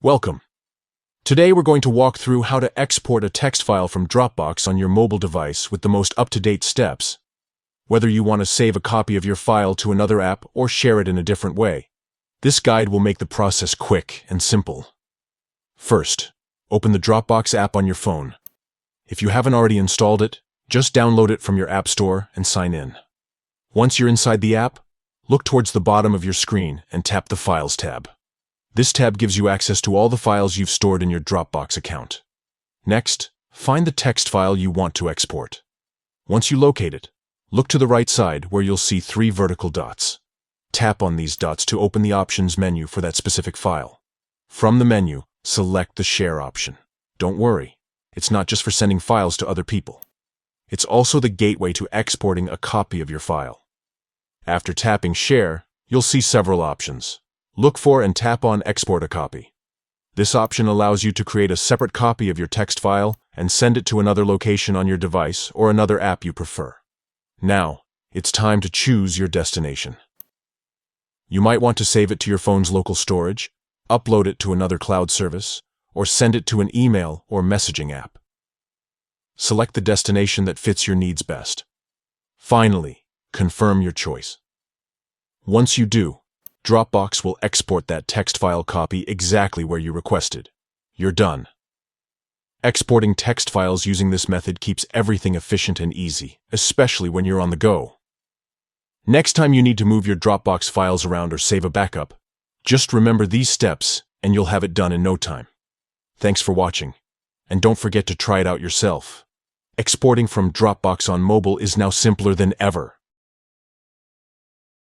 Welcome. Today we're going to walk through how to export a text file from Dropbox on your mobile device with the most up-to-date steps. Whether you want to save a copy of your file to another app or share it in a different way, this guide will make the process quick and simple. First, open the Dropbox app on your phone. If you haven't already installed it, just download it from your app store and sign in. Once you're inside the app, look towards the bottom of your screen and tap the Files tab. This tab gives you access to all the files you've stored in your Dropbox account. Next, find the text file you want to export. Once you locate it, look to the right side where you'll see 3 vertical dots. Tap on these dots to open the Options menu for that specific file. From the menu, select the Share option. Don't worry, it's not just for sending files to other people. It's also the gateway to exporting a copy of your file. After tapping Share, you'll see several options. Look for and tap on Export a Copy. This option allows you to create a separate copy of your text file and send it to another location on your device or another app you prefer. Now, it's time to choose your destination. You might want to save it to your phone's local storage, upload it to another cloud service, or send it to an email or messaging app. Select the destination that fits your needs best. Finally, confirm your choice. Once you do, Dropbox will export that text file copy exactly where you requested. You're done. Exporting text files using this method keeps everything efficient and easy, especially when you're on the go. Next time you need to move your Dropbox files around or save a backup, just remember these steps and you'll have it done in no time. Thanks for watching, and don't forget to try it out yourself. Exporting from Dropbox on mobile is now simpler than ever.